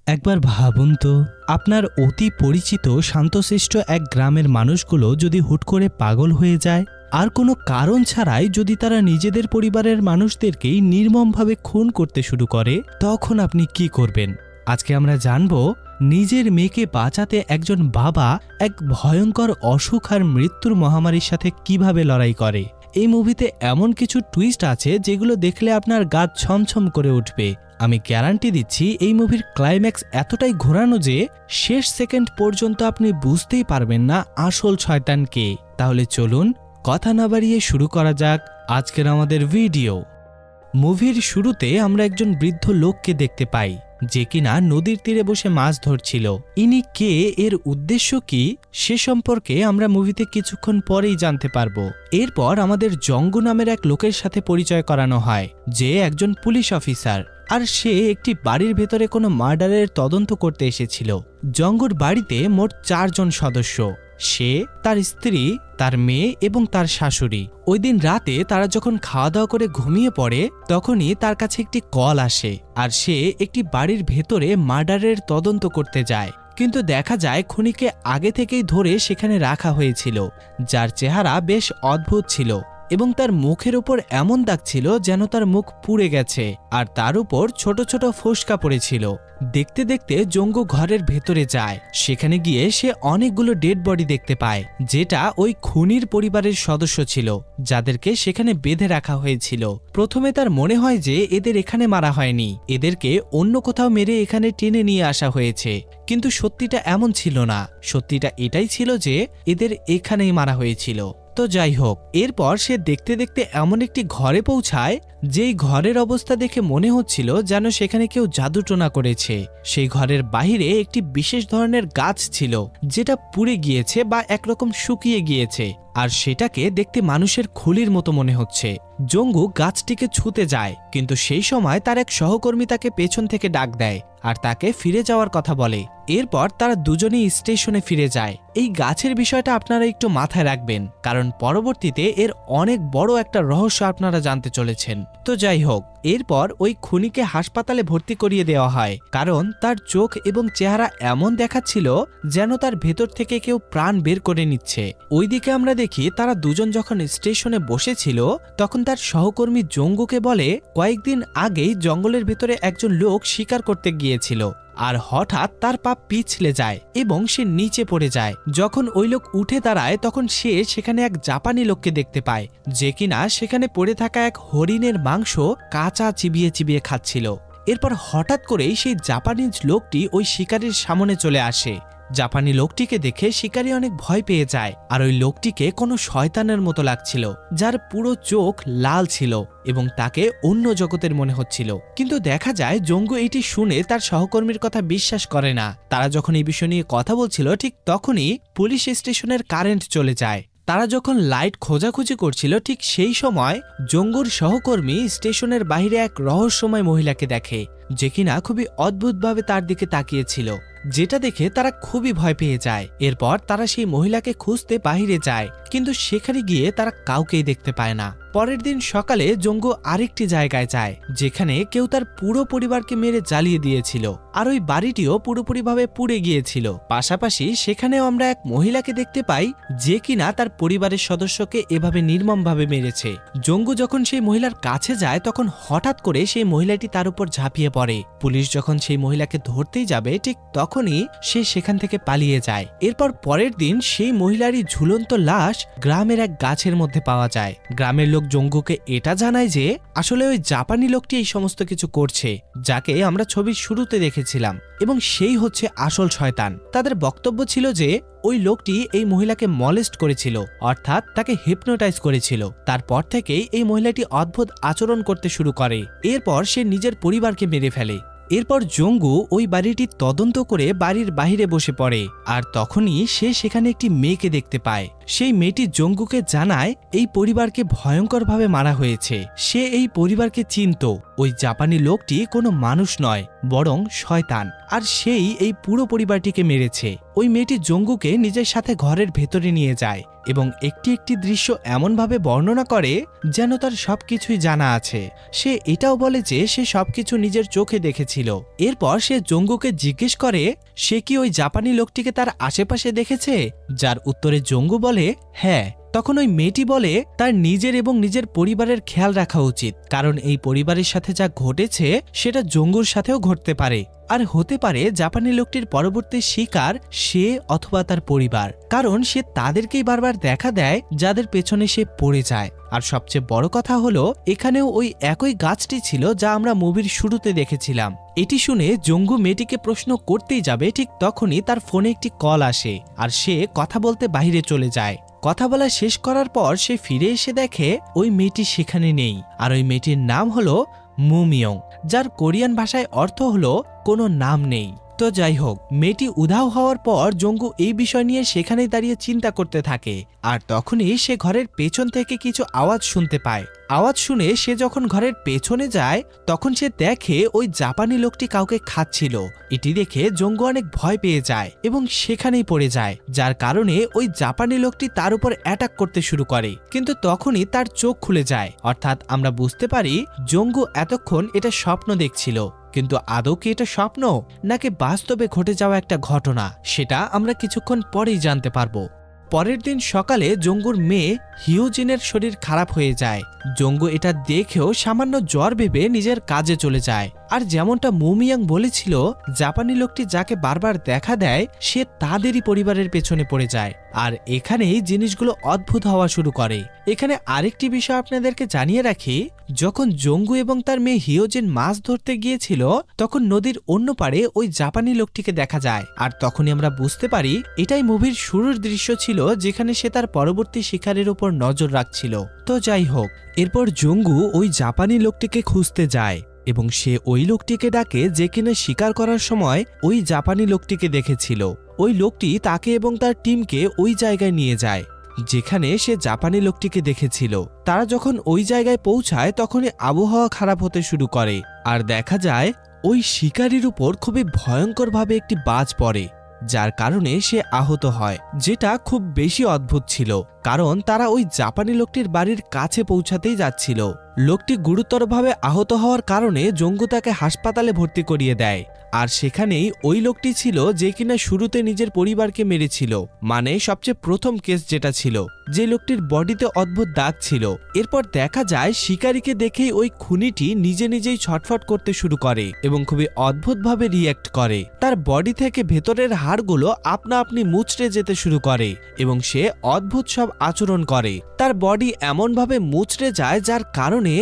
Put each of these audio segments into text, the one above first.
একবার ভাবুন তো, আপনার অতি পরিচিত শান্তশিষ্ট এক গ্রামের মানুষগুলো যদি হুট করে পাগল হয়ে যায়, আর কোনো কারণ ছাড়াই যদি তারা নিজেদের পরিবারের মানুষদেরকেই নির্মমভাবে খুন করতে শুরু করে, তখন আপনি কি করবেন? আজকে আমরা জানব নিজের মেয়েকে বাঁচাতে একজন বাবা এক ভয়ঙ্কর অসুখ আর মৃত্যুর মহামারীর সাথে কিভাবে লড়াই করে। এই মুভিতে এমন কিছু টুইস্ট আছে যেগুলো দেখলে আপনার গা ছমছম করে উঠবে। আমি গ্যারান্টি দিচ্ছি এই মুভির ক্লাইম্যাক্স এতটাই ঘোরানো যে শেষ সেকেন্ড পর্যন্ত আপনি বুঝতেই পারবেন না আসল শয়তান কে। তাহলে চলুন কথা না বাড়িয়ে শুরু করা যাক আজকের আমাদের ভিডিও। মুভির শুরুতে আমরা একজন বৃদ্ধ লোককে দেখতে পাই যে কিনা নদীর তীরে বসে মাছ ধরছিল। ইনি কে, এর উদ্দেশ্য কি, সে সম্পর্কে আমরা মুভিতে কিছুক্ষণ পরেই জানতে পারবো। এরপর আমাদের জঙ্গু নামের এক লোকের সাথে পরিচয় করানো হয় যে একজন পুলিশ অফিসার, আর সে একটি বাড়ির ভেতরে কোনো মার্ডারের তদন্ত করতে এসেছিল। জঙ্গুর বাড়িতে মোট 4 জন সদস্য, সে, তার স্ত্রী, তার মেয়ে এবং তার শাশুড়ি। ওই দিন রাতে তারা যখন খাওয়া দাওয়া করে ঘুমিয়ে পড়ে তখনই তার কাছে একটি কল আসে, আর সে একটি বাড়ির ভেতরে মার্ডারের তদন্ত করতে যায়। কিন্তু দেখা যায় খুনিকে আগে থেকেই ধরে সেখানে রাখা হয়েছিল, যার চেহারা বেশ অদ্ভুত ছিল এবং তার মুখের উপর এমন দাগ ছিল যেন তার মুখ পুড়ে গেছে, আর তার উপর ছোট ছোট ফোস্কা পড়েছিল। দেখতে দেখতে জঙ্গু ঘরের ভেতরে যায়। সেখানে গিয়ে সে অনেকগুলো ডেড বডি দেখতে পায়, যেটা ওই খুনির পরিবারের সদস্য ছিল, যাদেরকে সেখানে বেঁধে রাখা হয়েছিল। প্রথমে তার মনে হয় যে এদের এখানে মারা হয়নি, এদেরকে অন্য কোথাও মেরে এখানে টেনে নিয়ে আসা হয়েছে। কিন্তু সত্যিটা এমন ছিল না, সত্যিটা এটাই ছিল যে এদের এখানেই মারা হয়েছিল। তো যাই হোক, এরপর সে দেখতে দেখতে এমন একটি ঘরে পৌঁছায় যেই ঘরের অবস্থা দেখে মনে হচ্ছিল যেন সেখানে কেউ জাদুটোনা করেছে। সেই ঘরের বাহিরে একটি বিশেষ ধরনের গাছ ছিল যেটা পুড়ে গিয়েছে বা একরকম শুকিয়ে গিয়েছে, আর সেটাকে দেখতে মানুষের খুলির মতো মনে হচ্ছে। জঙ্গু গাছটিকে ছুঁতে যায়, কিন্তু সেই সময় তার এক সহকর্মী তাকে পেছন থেকে ডাক দেয় আর তাকে ফিরে যাওয়ার কথা বলে। এরপর তারা দুজনেই স্টেশনে ফিরে যায়। এই গাছের বিষয়টা আপনারা একটু মাথায় রাখবেন, কারণ পরবর্তীতে এর অনেক বড় একটা রহস্য আপনারা জানতে চলেছেন। তো যাই হোক, এরপর ওই খুনিকে হাসপাতালে ভর্তি করিয়ে দেওয়া হয়, কারণ তার চোখ এবং চেহারা এমন দেখাচ্ছিল যেন তার ভেতর থেকে কেউ প্রাণ বের করে নিচ্ছে। ওইদিকে আমরা দেখি তারা দুজন যখন স্টেশনে বসেছিল তখন তার সহকর্মী জঙ্গুকে বলে কয়েকদিন আগেই জঙ্গলের ভেতরে একজন লোক শিকার করতে গিয়েছিল, আর হঠাৎ তার পা পিছলে যায় এবং সে নিচে পড়ে যায়। যখন ওই লোক উঠে দাঁড়ায় তখন সে সেখানে এক জাপানি লোককে দেখতে পায় যে কিনা সেখানে পড়ে থাকা এক হরিণের মাংস কাঁচা চিবিয়ে চিবিয়ে খাচ্ছিল। এরপর হঠাৎ করেই সেই জাপানিজ লোকটি ওই শিকারীর সামনে চলে আসে। জাপানি লোকটিকে দেখে শিকারী অনেক ভয় পেয়ে যায়, আর ওই লোকটিকে কোনো শয়তানের মতো লাগছিল, যার পুরো চোখ লাল ছিল এবং তাকে অন্য জগতের মনে হচ্ছিল। কিন্তু দেখা যায় জঙ্গু এটি শুনে তার সহকর্মীর কথা বিশ্বাস করে না। তারা যখন এই বিষয় নিয়ে কথা বলছিল ঠিক তখনই পুলিশ স্টেশনের কারেন্ট চলে যায়। তারা যখন লাইট খোঁজাখুঁজি করছিল ঠিক সেই সময় জঙ্গুর সহকর্মী স্টেশনের বাইরে এক রহস্যময় মহিলাকে দেখে, যে কিনা খুবই অদ্ভুতভাবে তার দিকে তাকিয়েছিল, যেটা দেখে তারা খুবই ভয় পেয়ে যায়। এরপর তারা সেই মহিলাকে খুঁজতে বাহিরে যায়, কিন্তু সেখানে গিয়ে তারা কাউকেই দেখতে পায় না। পরের দিন সকালে জঙ্গু আরেকটি জায়গায় যায় যেখানে কেউ তার পুরো পরিবারকে মেরে জ্বালিয়ে দিয়েছিল, আর ওই বাড়িটিও পুরোপুরিভাবে পুড়ে গিয়েছিল। পাশাপাশি সেখানেও আমরা এক মহিলাকে দেখতে পাই যে কিনা তার পরিবারের সদস্যকে এভাবে নির্মমভাবে মেরেছে। জঙ্গু যখন সেই মহিলার কাছে যায় তখন হঠাৎ করে সেই মহিলাটি তার উপর ঝাঁপিয়ে পড়ে। পুলিশ যখন সেই মহিলাকে ধরতেই যাবে ঠিক তখনই সে সেখান থেকে পালিয়ে যায়। এরপর পরের দিন সেই মহিলারই ঝুলন্ত লাশ গ্রামের এক গাছের মধ্যে পাওয়া যায়। গ্রামের লোক জঙ্গুকে এটা জানায় যে আসলে ওই জাপানি লোকটি এই সমস্ত কিছু করছে, যাকে আমরা ছবির শুরুতে দেখেছিলাম, এবং সেই হচ্ছে আসল শয়তান। তাদের বক্তব্য ছিল যে ওই লোকটি এই মহিলাকে মলেস্ট করেছিল, অর্থাৎ তাকে হিপনোটাইজ করেছিল। তারপর থেকেই এই মহিলাটি অদ্ভুত আচরণ করতে শুরু করে। এরপর সে নিজের পরিবারকে মেরে ফেলে। এরপর জঙ্গু ওই বাড়িটির তদন্ত করে বাড়ির বাইরে বসে পড়ে, আর তখনই সে সেখানে একটি মেয়েকে দেখতে পায়। সেই মেয়েটি জঙ্গুকে জানায় এই পরিবারকে ভয়ঙ্করভাবে মারা হয়েছে। সে এই পরিবারকে চিনত। ওই জাপানি লোকটি কোনো মানুষ নয়, বরং শয়তান, আর সেই এই পুরো পরিবারটিকে মেরেছে। ওই মেয়েটি জঙ্গুকে নিজের সাথে ঘরের ভেতরে নিয়ে যায় এবং একটি একটি দৃশ্য এমনভাবে বর্ণনা করে যেন তার সবকিছুই জানা আছে। সে এটাও বলে যে সে সবকিছু নিজের চোখে দেখেছিল। এরপর সে জঙ্গুকে জিজ্ঞেস করে সে কি ওই জাপানি লোকটিকে তার আশেপাশে দেখেছে, যার উত্তরে জঙ্গু বলে হ্যাঁ। তখন ওই মেয়েটি বলে তার নিজের এবং নিজের পরিবারের খেয়াল রাখা উচিত, কারণ এই পরিবারের সাথে যা ঘটেছে সেটা জঙ্গুর সাথেও ঘটতে পারে, আর হতে পারে জাপানি লোকটির পরবর্তী শিকার সে অথবা তার পরিবার, কারণ সে তাদেরকেই বারবার দেখা দেয় যাদের পেছনে সে পড়ে যায়। আর সবচেয়ে বড় কথা হলো এখানেও ওই একই গাছটি ছিল যা আমরা মুভির শুরুতে দেখেছিলাম। এটি শুনে জঙ্গু মেয়েটিকে প্রশ্ন করতেই যাবে, ঠিক তখনই তার ফোনে একটি কল আসে আর সে কথা বলতে বাইরে চলে যায়। কথা বলা শেষ করার পর সে ফিরে এসে দেখে ওই মেয়েটি সেখানে নেই, আর ওই মেয়েটির নাম হলো মুমিয়ং, যার কোরিয়ান ভাষায় অর্থ হলো কোনো নাম নেই। তো যাই হোক, মেয়েটি উধাও হওয়ার পর জঙ্গু এই বিষয় নিয়ে সেখানেই দাঁড়িয়ে চিন্তা করতে থাকে। আর তখনই সে ঘরের পেছন থেকে কিছু আওয়াজ শুনতে পায়। আওয়াজ শুনে সে যখন ঘরের পেছনে যায় তখন সে দেখে ওই জাপানি লোকটি কাউকে খাচ্ছিল। এটি দেখে জঙ্গু অনেক ভয় পেয়ে যায় এবং সেখানেই পড়ে যায়, যার কারণে ওই জাপানি লোকটি তার উপর অ্যাটাক করতে শুরু করে। কিন্তু তখনই তার চোখ খুলে যায়, অর্থাৎ আমরা বুঝতে পারি জঙ্গু এতক্ষণ এটা স্বপ্ন দেখছিল। কিন্তু আদৌ কি এটা স্বপ্ন নাকি বাস্তবে ঘটে যাওয়া একটা ঘটনা, সেটা আমরা কিছুক্ষণ পরেই জানতে পারবো। পরের দিন সকালে জঙ্গুর মেয়ে হিউজিনের শরীর খারাপ হয়ে যায়। জঙ্গু এটা দেখেও সামান্য জ্বর ভেবে নিজের কাজে চলে যায়। আর যেমনটা মুমিয়াং বলেছিল, জাপানি লোকটি যাকে বারবার দেখা দেয় সে তাদেরই পরিবারের পেছনে পড়ে যায়। আর এখানেই জিনিসগুলো অদ্ভুত হওয়া শুরু করে। এখানে আরেকটি বিষয় আপনাদেরকে জানিয়ে রাখি, যখন জঙ্গু এবং তার মেয়ে হিউজিন মাছ ধরতে গিয়েছিল তখন নদীর অন্য পারে ওই জাপানি লোকটিকে দেখা যায়। আর তখনই আমরা বুঝতে পারি এটাই মুভির শুরুর দৃশ্য ছিল, যেখানে সে তার পরবর্তী শিকারের উপর নজর রাখছিল। তো যাই হোক, এরপর জঙ্গু ওই জাপানি লোকটিকে খুঁজতে যায় এবং সে ওই লোকটিকে ডাকে যে কিনা শিকার করার সময় ওই জাপানি লোকটিকে দেখেছিল। ওই লোকটি তাকে এবং তার টিমকে ওই জায়গায় নিয়ে যায় যেখানে সে জাপানি লোকটিকে দেখেছিল। তারা যখন ওই জায়গায় পৌঁছায় তখনই আবহাওয়া খারাপ হতে শুরু করে আর দেখা যায় ওই শিকারীর উপর খুবই ভয়ঙ্করভাবে একটি বাজ পড়ে, যার কারণে সে আহত হয়, যেটা খুব বেশি অদ্ভুত ছিল, কারণ তারা ওই জাপানি লোকটির বাড়ির কাছে পৌঁছাতেই যাচ্ছিল। লোকটি গুরুতরভাবে আহত হওয়ার কারণে জঙ্গু তাকে হাসপাতালে ভর্তি করিয়ে দেয়। আর সেখানেই ওই লোকটি ছিল যে কিনা শুরুতে নিজের পরিবারকে মেরেছিল, মানে সবচেয়ে প্রথম কেস যেটা ছিল, যে লোকটির বডিতে অদ্ভুত দাগ ছিল। এরপর দেখা যায় শিকারীকে দেখেই ওই খুনিটি নিজে নিজেই ছটফট করতে শুরু করে এবং খুবই অদ্ভুতভাবে রিয়্যাক্ট করে। তার বডি থেকে ভেতরের হাড়গুলো আপনা আপনি মুচড়ে যেতে শুরু করে এবং সে অদ্ভুত সব আচরণ করে। তার বডি এমনভাবে মুচড়ে যায় যার কারণে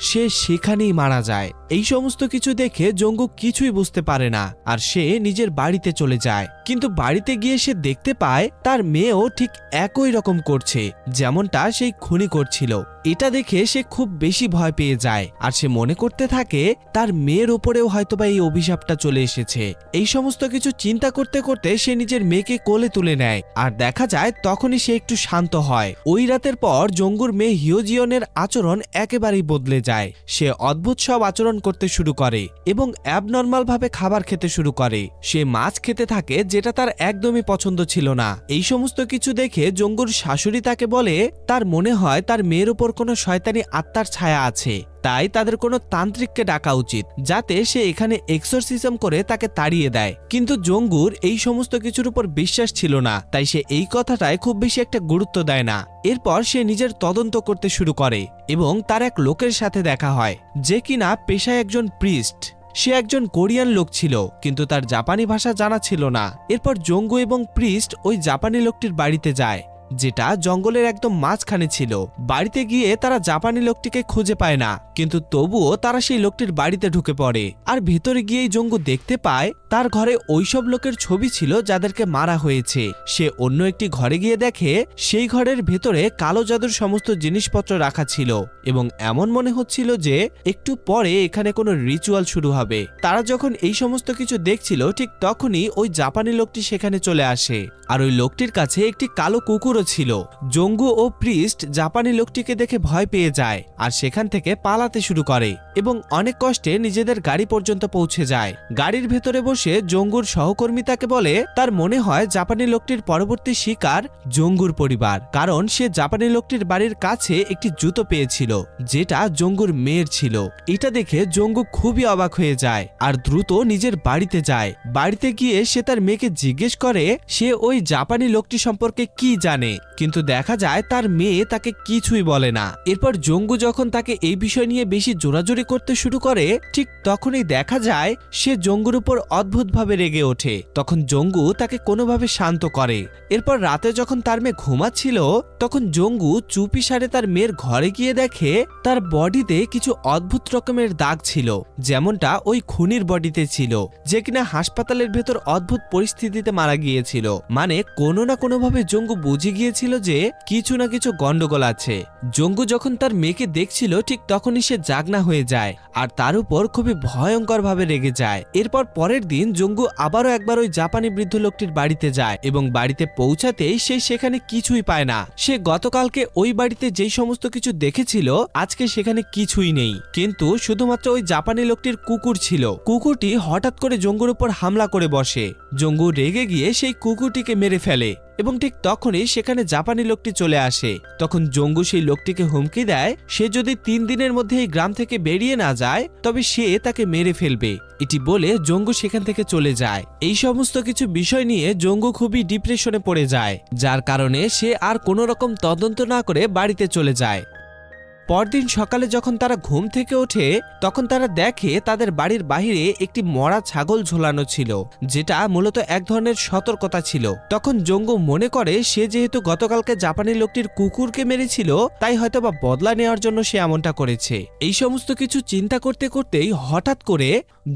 সে সেখানেই মারা যায়। এই সমস্ত কিছু দেখে জঙ্গু কিছুই বুঝতে পারে না আর সে নিজের বাড়িতে চলে যায়। কিন্তু বাড়িতে গিয়ে সে দেখতে পায় তার মেয়েও ঠিক একই রকম করছে যেমনটা সেই খুনি করছিল। এটা দেখে সে খুব বেশি ভয় পেয়ে যায় আর সে মনে করতে থাকে তার মেয়ের ওপরেও হয়তোবা এই অভিশাপটা চলে এসেছে। এই সমস্ত কিছু চিন্তা করতে করতে সে নিজের মেয়েকে কোলে তুলে নেয় আর দেখা যায় তখনই সে একটু শান্ত হয়। ওই রাতের পর জঙ্গুর মেয়ে হিউজিয়নের আচরণ একেবারেই বদলে যায়। সে অদ্ভুত সব আচরণ করতে শুরু করে এবং অ্যাবনর্মাল ভাবে খাবার খেতে শুরু করে। সে মাছ খেতে থাকে যেটা তার একদমই পছন্দ ছিল না। এই সমস্ত কিছু দেখে জঙ্গুর শাশুড়ি তাকে বলে তার মনে হয় তার মেয়ের উপর কোনো শয়তানি আত্মার ছায়া আছে, তাই তাদের কোনো তান্ত্রিককে ডাকা উচিত যাতে সে এখানে এক্সোরসিজম করে তাকে তাড়িয়ে দেয়। কিন্তু জঙ্গুর এই সমস্ত কিছুর উপর বিশ্বাস ছিল না, তাই সে এই কথাটায় খুব বেশি একটা গুরুত্ব দেয় না। এরপর সে নিজের তদন্ত করতে শুরু করে এবং তার এক লোকের সাথে দেখা হয় যে কিনা পেশায় একজন প্রিস্ট। সে একজন কোরিয়ান লোক ছিল কিন্তু তার জাপানি ভাষা জানা ছিল না। এরপর জঙ্গু এবং প্রিস্ট ওই জাপানি লোকটির বাড়িতে যায় যেটা জঙ্গলের একদম মাঝখানে ছিল। বাড়িতে গিয়ে তারা জাপানি লোকটিকে খুঁজে পায় না, কিন্তু তবুও তারা সেই লোকটির বাড়িতে ঢুকে পড়ে আর ভেতরে গিয়েই জঙ্গু দেখতে পায় তার ঘরে ওইসব লোকের ছবি ছিল যাদেরকে মারা হয়েছে। সে অন্য একটি ঘরে গিয়ে দেখে সেই ঘরের ভেতরে কালো জাদুর সমস্ত জিনিসপত্র রাখা ছিল এবং এমন মনে হচ্ছিল যে একটু পরে এখানে কোনো রিচুয়াল শুরু হবে। তারা যখন এই সমস্ত কিছু দেখছিল ঠিক তখনই ওই জাপানি লোকটি সেখানে চলে আসে আর ওই লোকটির কাছে একটি কালো কুকুর কুকুরও ছিল। জঙ্গু ও প্রিস্ট জাপানি লোকটিকে দেখে ভয় পেয়ে যায় আর সেখান থেকে পালাতে শুরু করে এবং অনেক কষ্টে নিজেদের গাড়ি পর্যন্ত পৌঁছে যায়। গাড়ির ভেতরে বসে জঙ্গুর সহকর্মী তাকে বলে তার মনে হয় জাপানি লোকটির পরবর্তী শিকার জঙ্গুর পরিবার, কারণ সে জাপানি লোকটির বাড়ির কাছে একটি জুতো পেয়েছিল যেটা জঙ্গুর মেয়ের ছিল। এটা দেখে জঙ্গু খুবই অবাক হয়ে যায় আর দ্রুত নিজের বাড়িতে যায়। বাড়িতে গিয়ে সে তার মেয়েকে জিজ্ঞেস করে সে ওই জাপানি লোকটি সম্পর্কে কি জানে, কিন্তু দেখা যায় তার মেয়ে তাকে কিছুই বলে না। এরপর জঙ্গু যখন তাকে এই বিষয় নিয়ে বেশি জোরাজোরি করতে শুরু করে ঠিক তখনই দেখা যায় সে জঙ্গুর উপর অদ্ভুতভাবে রেগে ওঠে। তখন জঙ্গু তাকে কোনোভাবে শান্ত করে। এরপর রাতে যখন তার মেয়ে ঘুমাচ্ছিল তখন জঙ্গু চুপি সারে তার মেয়ের ঘরে গিয়ে দেখে তার বডিতে কিছু অদ্ভুত রকমের দাগ ছিল, যেমনটা ওই খুনির বডিতে ছিল যে কিনা হাসপাতালের ভেতর অদ্ভুত পরিস্থিতিতে মারা গিয়েছিল। মানে কোনো না কোনোভাবে জঙ্গু বুঝে গিয়েছিল যে কিছু না কিছু গন্ডগোল আছে। জঙ্গু যখন তার মেয়েকে দেখছিল ঠিক তখনই সে জাগনা হয়ে যায় আর তার উপর খুবই ভয়ঙ্কর ভাবে রেগে যায়। এরপর পরের দিন জঙ্গু আবারও একবার ওই জাপানি বৃদ্ধ লোকটির বাড়িতে যায় এবং বাড়িতে পৌঁছাতেই সে সেখানে কিছুই পায় না। সে গতকালকে ওই বাড়িতে যেই সমস্ত কিছু দেখেছিল আজকে সেখানে কিছুই নেই, কিন্তু শুধুমাত্র ওই জাপানি লোকটির কুকুর ছিল। কুকুরটি হঠাৎ করে জঙ্গুর উপর হামলা করে বসে। জঙ্গু রেগে গিয়ে সেই কুকুরটিকে মেরে ফেলে এবং ঠিক তখনই সেখানে জাপানি লোকটি চলে আসে। তখন জঙ্গু সেই লোকটিকে হুমকি দেয় সে যদি 3 দিনের মধ্যে এই গ্রাম থেকে বেরিয়ে না যায় তবে সে তাকে মেরে ফেলবে। এটি বলে জঙ্গু সেখান থেকে চলে যায়। এই সমস্ত কিছু বিষয় নিয়ে জঙ্গু খুবই ডিপ্রেশনে পড়ে যায়, যার কারণে সে আর কোনো রকম তদন্ত না করে বাড়িতে চলে যায়। পরদিন সকালে যখন তারা ঘুম থেকে ওঠে তখন তারা দেখে তাদের বাড়ির বাইরে একটি মরা ছাগল ঝোলানো ছিল, যেটা মূলত এক ধরনের সতর্কতা ছিল। তখন জঙ্গু মনে করে সে যেহেতু গতকালকে জাপানি লোকটির কুকুরকে মেরেছিল তাই হয়তোবা বদলা নেওয়ার জন্য সে এমনটা করেছে। এই সমস্ত কিছু চিন্তা করতে করতেই হঠাৎ করে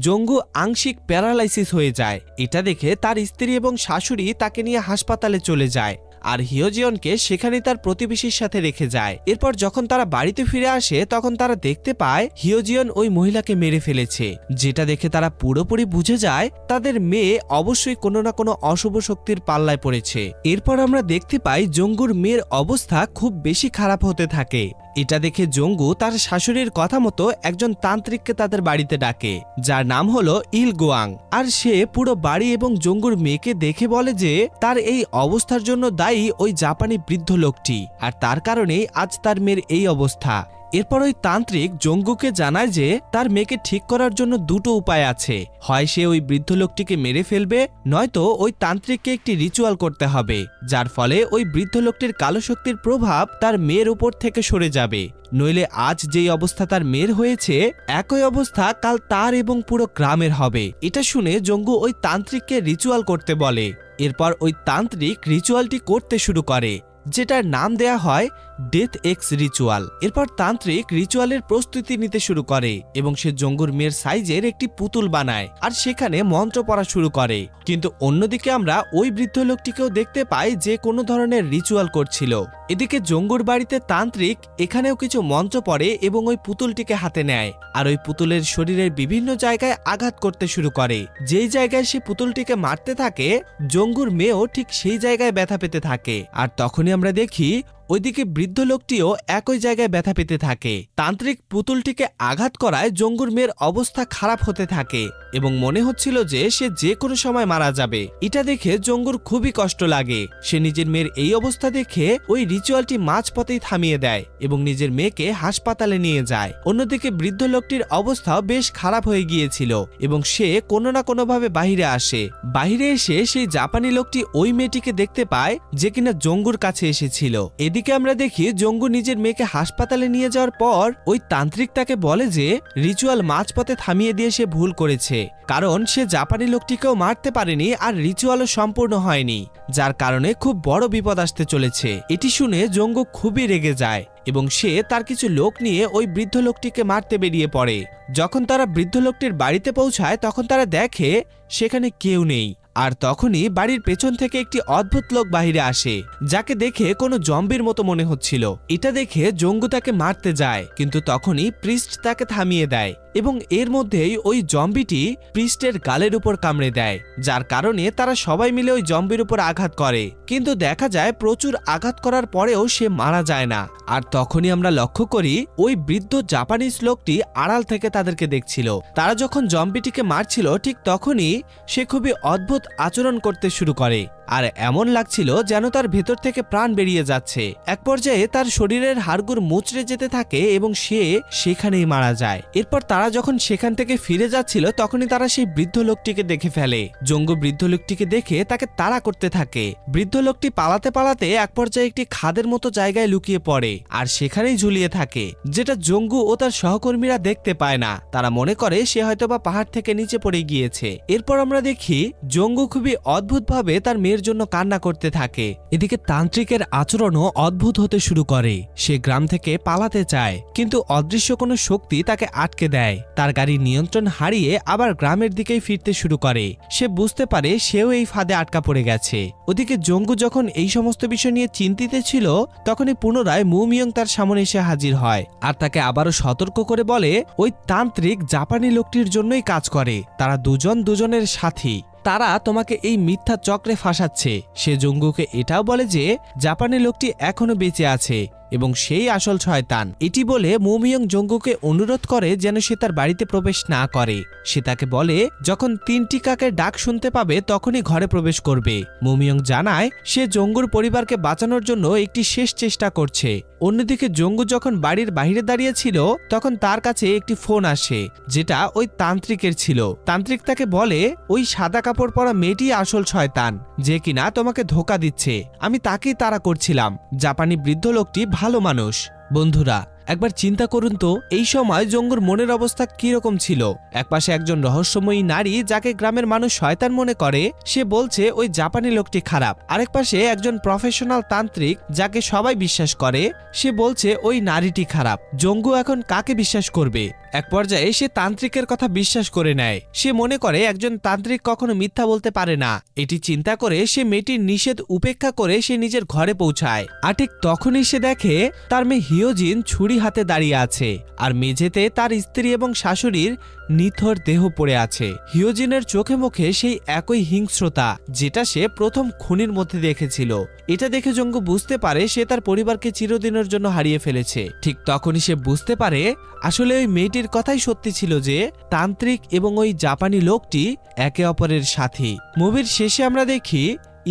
জঙ্গু আংশিক প্যারালাইসিস হয়ে যায়। এটা দেখে তার স্ত্রী এবং শাশুড়ি তাকে নিয়ে হাসপাতালে চলে যায় আর হিয়োজিয়নকে সেখানে তার প্রতিবেশীর সাথে রেখে যায়। এরপর যখন তারা বাড়িতে ফিরে আসে তখন তারা দেখতে পায় হিয়োজিয়ন ওই মহিলাকে মেরে ফেলেছে, যেটা দেখে তারা পুরোপুরি বুঝে যায় তাদের মেয়ে অবশ্যই কোনো না কোনো অশুভ শক্তির পাল্লায় পড়েছে। এরপর আমরা দেখতে পাই জঙ্গুর মেয়ের অবস্থা খুব বেশি খারাপ হতে থাকে। এটা দেখে জঙ্গু তার শাশুড়ির কথা মতো একজন তান্ত্রিককে তাদের বাড়িতে ডাকে, যার নাম হলো ইলগোয়াং। আর সে পুরো বাড়ি এবং জঙ্গুর মেয়েকে দেখে বলে যে তার এই অবস্থার জন্য দায়ী ওই জাপানি বৃদ্ধ লোকটি, আর তার কারণেই আজ তার মেয়ের এই অবস্থা। এরপর ওই তান্ত্রিক জঙ্গুকে জানায় যে তার মেয়েকে ঠিক করার জন্য দুটো উপায় আছে, হয় সে ওই বৃদ্ধ লোকটিকে মেরে ফেলবে, নয়তো ওই তান্ত্রিককে একটি রিচুয়াল করতে হবে যার ফলে ওই বৃদ্ধ লোকটির কালো শক্তির প্রভাব তার মেয়ের উপর থেকে সরে যাবে। নইলে আজ যেই অবস্থা তার মেয়ের হয়েছে একই অবস্থা কাল তার এবং পুরো গ্রামের হবে। এটা শুনে জঙ্গু ওই তান্ত্রিককে রিচুয়াল করতে বলে। এরপর ওই তান্ত্রিক রিচুয়ালটি করতে শুরু করে, যেটার নাম দেয়া হয় ডেথ এক্স রিচুয়াল। এরপর তান্ত্রিক রিচুয়ালের প্রস্তুতি নিতে শুরু করে এবং সে জঙ্গুর মেয়ের সাইজের একটি পুতুল বানায় আর সেখানে মন্ত্র পড়া শুরু করে। কিন্তু অন্যদিকে আমরা ওই বৃদ্ধ লোকটিকেও দেখতে পাই যে কোনো ধরনের রিচুয়াল করছিল। এদিকে জঙ্গুর বাড়িতে তান্ত্রিক এখানেও কিছু মন্ত্র পড়ে এবং ওই পুতুলটিকে হাতে নেয় আর ওই পুতুলের শরীরের বিভিন্ন জায়গায় আঘাত করতে শুরু করে। যেই জায়গায় সে পুতুলটিকে মারতে থাকে জঙ্গুর মেয়েও ঠিক সেই জায়গায় ব্যথা পেতে থাকে। আর তখনই আমরা দেখি ওইদিকে বৃদ্ধ লোকটিও একই জায়গায় ব্যথা পেতে থাকে। তান্ত্রিক পুতুলটিকে আঘাত করায় জঙ্গুর মেয়ের অবস্থা খারাপ হতে থাকে এবং মনে হচ্ছিল যে সে যে কোনো সময় মারা যাবে। এটা দেখে জঙ্গুর খুবই কষ্ট লাগে। সে নিজের মেয়ের এই অবস্থা দেখে ওই রিচুয়ালটি মাঝপথেই থামিয়ে দেয় এবং নিজের মেয়েকে হাসপাতালে নিয়ে যায়। অন্যদিকে বৃদ্ধ লোকটির অবস্থাও বেশ খারাপ হয়ে গিয়েছিল এবং সে কোনো না কোনোভাবে বাহিরে আসে। বাহিরে এসে সেই জাপানি লোকটি ওই মেয়েটিকে দেখতে পায় যে কিনা জঙ্গুর কাছে এসেছিল। এদিকে আমরা দেখি জঙ্গু নিজের মেয়েকে হাসপাতালে নিয়ে যাওয়ার পর ওই তান্ত্রিক তাকে বলে যে রিচুয়াল মাঝপথে থামিয়ে দিয়ে সে ভুল করেছে, কারণ সে জাপানি লোকটিকেও মারতে পারেনি আর রিচুয়ালও সম্পূর্ণ হয়নি, যার কারণে খুব বড় বিপদ আসতে চলেছে। এটি শুনে জঙ্গু খুবই রেগে যায় এবং সে তার কিছু লোক নিয়ে ওই বৃদ্ধ লোকটিকে মারতে বেরিয়ে পড়ে। যখন তারা বৃদ্ধ লোকটির বাড়িতে পৌঁছায় তখন তারা দেখে সেখানে কেউ নেই। আর তখনই বাড়ির পেছন থেকে একটি অদ্ভুত লোক বাহিরে আসে, যাকে দেখে কোনো জম্বির মতো মনে হচ্ছিল। এটা দেখে জঙ্গু তাকে মারতে যায়, কিন্তু তখনই প্রিস্ট তাকে থামিয়ে দেয় এবং এর মধ্যেই ওই জম্বিটি প্রিস্টের গালের উপর কামড়ে দেয়, যার কারণে তারা সবাই মিলে ওই জম্বির উপর আঘাত করে। কিন্তু দেখা যায় প্রচুর আঘাত করার পরেও সে মারা যায় না। আর তখনই আমরা লক্ষ্য করি ওই বৃদ্ধ জাপানিজ লোকটি আড়াল থেকে তাদেরকে দেখছিল। তারা যখন জম্বিটিকে মারছিল ঠিক তখনই সে খুবই অদ্ভুত আচরণ করতে শুরু করে, আর এমন লাগছিল যেন তার ভেতর থেকে প্রাণ বেরিয়ে যাচ্ছে। এক পর্যায়ে তার শরীরের হাড়গুড় মুচড়ে যেতে থাকে এবং সে সেখানেই মারা যায়। এরপর তারা যখন সেখান থেকে ফিরে যাচ্ছিল তখনই তারা সেই বৃদ্ধ লোকটিকে দেখে ফেলে। জঙ্গু বৃদ্ধ লোকটিকে দেখে তাকে তাড়া করতে থাকে। বৃদ্ধ লোকটি পালাতে পালাতে এক পর্যায়ে একটি খাদের মতো জায়গায় লুকিয়ে পড়ে আর সেখানেই ঝুলিয়ে থাকে, যেটা জঙ্গু ও তার সহকর্মীরা দেখতে পায় না। তারা মনে করে সে হয়তোবা পাহাড় থেকে নিচে পড়ে গিয়েছে। এরপর আমরা দেখি জঙ্গু খুবই অদ্ভুতভাবে তার মেয়ের জন্য কান্না করতে থাকে। এদিকে তান্ত্রিকের আচরণও অদ্ভুত হতে শুরু করে। সে গ্রাম থেকে পালাতে চায়, কিন্তু অদৃশ্য কোনো শক্তি তাকে আটকে দেয়। তার গাড়ির নিয়ন্ত্রণ হারিয়ে আবার গ্রামের দিকেই ফিরতে শুরু করে। সে বুঝতে পারে সেও এই ফাঁদে আটকা পড়ে গেছে। ওদিকে জঙ্গু যখন এই সমস্ত বিষয় নিয়ে চিন্তিত ছিল তখনই পুনরায় মুমিয়ং তার সামনে এসে হাজির হয় আর তাকে আবারও সতর্ক করে বলে ওই তান্ত্রিক জাপানি লোকটির জন্যই কাজ করে। তারা দুজন দুজনের সাথী, তারা তোমাকে এই মিথ্যা চক্রে ফাঁসাচ্ছে। সে জঙ্গুকে এটাও বলে যে জাপানি লোকটি এখনো বেঁচে আছে এবং সেই আসল শয়তান। এটি বলে মুমিয়ং জঙ্গুকে অনুরোধ করে যেন সে তার বাড়িতে প্রবেশ না করে। সে তাকে বলে যখন 3টি কাকের ডাক শুনতে পাবে তখনই ঘরে প্রবেশ করবে। মুমিয়ং জানায় সে জঙ্গুর পরিবারকে বাঁচানোর জন্য একটি শেষ চেষ্টা করছে। অন্যদিকে জঙ্গু যখন বাড়ির বাইরে দাঁড়িয়েছিল তখন তার কাছে একটি ফোন আসে, যেটা ওই তান্ত্রিকের ছিল। তান্ত্রিক তাকে বলে ওই সাদা কাপড় পরা মেয়েটি আসল শয়তান, যে কিনা তোমাকে ধোঁকা দিচ্ছে। আমি তাকেই তাড়া করছিলাম। জাপানি বৃদ্ধ লোকটি ভালো মানুষ। বন্ধুরা, একবার চিন্তা করুন তো এই সময় জঙ্গুর মনের অবস্থা কিরকম ছিল। একপাশে একজন রহস্যময়ী নারী যাকে গ্রামের মানুষ শয়তান মনে করে, সে বলছে ওই জাপানি লোকটি খারাপ। আরেক পাশে একজন প্রফেশনাল তান্ত্রিক যাকে সবাই বিশ্বাস করে, সে বলছে ওই নারীটি খারাপ। জঙ্গু এখন কাকে বিশ্বাস করবে? এক পর্যায়ে সে তান্ত্রিকের কথা বিশ্বাস করে নেয়। সে মনে করে একজন তান্ত্রিক কখনো মিথ্যা বলতে পারে না। এটি চিন্তা করে সে মেয়েটির নিষেধ উপেক্ষা করে সে নিজের ঘরে পৌঁছায়। আর ঠিক তখনই সে দেখে তার মেয়ে হিয়োজিন ছুরি হাতে দাঁড়িয়ে আছে আর মেঝেতে তার স্ত্রী এবং শাশুড়ির নিথর দেহ পড়ে আছে। হিয়োজিনের চোখে মুখে সেই একই হিংস্রতা যেটা সে প্রথম খুনির মধ্যে দেখেছিল। এটা দেখে জঙ্গু বুঝতে পারে সে তার পরিবারকে চিরদিনের জন্য হারিয়ে ফেলেছে। ঠিক তখনই সে বুঝতে পারে আসলে ওই মেয়েটির কথাই সত্যি ছিল যে তান্ত্রিক এবং ওই জাপানি লোকটি একে অপরের সাথী। মুভির শেষে আমরা দেখি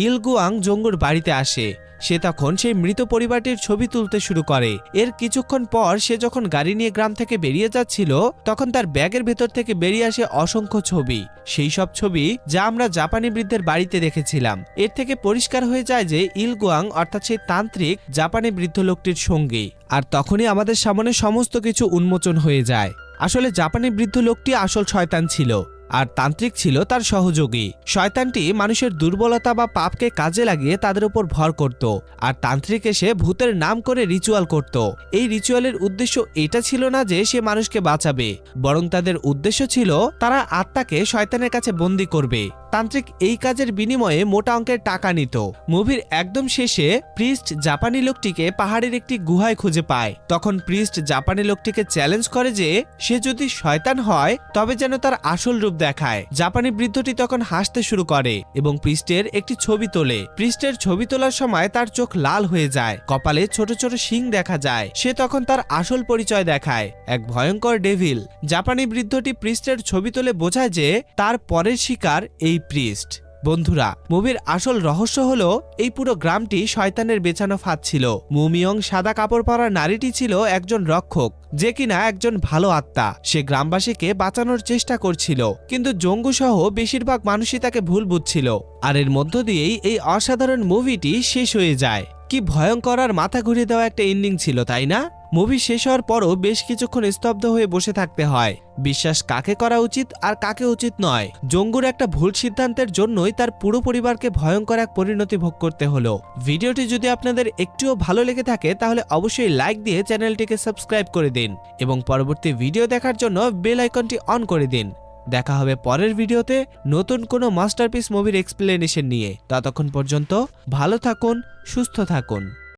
ইলগুয়াং জঙ্গুর বাড়িতে আসে। সে তখন সেই মৃত পরিবারটির ছবি তুলতে শুরু করে। এর কিছুক্ষণ পর সে যখন গাড়ি নিয়ে গ্রাম থেকে বেরিয়ে যাচ্ছিল তখন তার ব্যাগের ভেতর থেকে বেরিয়ে আসে অসংখ্য ছবি। সেই সব ছবি যা আমরা জাপানি বৃদ্ধের বাড়িতে দেখেছিলাম। এর থেকে পরিষ্কার হয়ে যায় যে ইলগুয়াং অর্থাৎ সেই তান্ত্রিক জাপানি বৃদ্ধ লোকটির সঙ্গী। আর তখনই আমাদের সামনে সমস্ত কিছু উন্মোচন হয়ে যায়। আসলে জাপানি বৃদ্ধ লোকটি আসল শয়তান ছিল আর তান্ত্রিক ছিল তার সহযোগী। শয়তানটি মানুষের দুর্বলতা বা পাপকে কাজে লাগিয়ে তাদের উপর ভর করত, আর তান্ত্রিক এসে ভূতের নাম করে রিচুয়াল করত। এই রিচুয়ালের উদ্দেশ্য এটা ছিল না যে সে মানুষকে বাঁচাবে, বরং তাদের উদ্দেশ্য ছিল তারা আত্মাকে শয়তানের কাছে বন্দী করবে। তান্ত্রিক এই কাজের বিনিময়ে মোটা অঙ্কের টাকা নিত। মুভির একদম শেষে প্রিস্ট জাপানি লোকটিকে পাহাড়ের একটি গুহায় খুঁজে পায়। তখন প্রিস্ট জাপানি লোকটিকে চ্যালেঞ্জ করে যে সে যদি শয়তান হয় তবে যেন তার আসল রূপ দেখায়। জাপানি বৃদ্ধটি তখন হাসতে শুরু করে এবং প্রিস্টের একটি ছবি তোলে। প্রিস্টের ছবি তোলার সময় তার চোখ লাল হয়ে যায়, কপালে ছোট ছোট শিং দেখা যায়। সে তখন তার আসল পরিচয় দেখায়, এক ভয়ঙ্কর ডেভিল। জাপানি বৃদ্ধটি প্রিস্টের ছবি তুলে বোঝায় যে তার পরের শিকার এই প্রিস্ট। বন্ধুরা, মুভির আসল রহস্য হলো এই পুরো গ্রামটি শয়তানের বেছানো ফাঁদ ছিল। মুমিয়ং সাদা কাপড় পরা নারীটি ছিল একজন রক্ষক, যে কিনা একজন ভালো আত্মা। সে গ্রামবাসীকে বাঁচানোর চেষ্টা করছিল, কিন্তু জঙ্গু সহ বেশিরভাগ মানুষই তাকে ভুল বুঝছিল। আর এর মধ্য দিয়েই এই অসাধারণ মুভিটি শেষ হয়ে যায়। কি ভয়ঙ্কর আর মাথা ঘুরিয়ে দেওয়া একটা এন্ডিং ছিল, তাই না? মুভি শেষ হওয়ার পরও বেশ কিছুক্ষণ স্তব্ধ হয়ে বসে থাকতে হয়। বিশ্বাস কাকে করা উচিত আর কাকে উচিত নয়। জঙ্গুর একটা ভুল সিদ্ধান্তের জন্যই তার পুরো পরিবারকে ভয়ঙ্কর এক পরিণতি ভোগ করতে হলো। ভিডিওটি যদি আপনাদের একটুও ভালো লেগে থাকে তাহলে অবশ্যই লাইক দিয়ে চ্যানেলটিকে সাবস্ক্রাইব করে দিন এবং পরবর্তী ভিডিও দেখার জন্য বেল আইকনটি অন করে দিন। দেখা হবে পরের ভিডিওতে নতুন কোনো মাস্টারপিস মুভির এক্সপ্লেনেশন নিয়ে। ততক্ষণ পর্যন্ত ভালো থাকুন, সুস্থ থাকুন।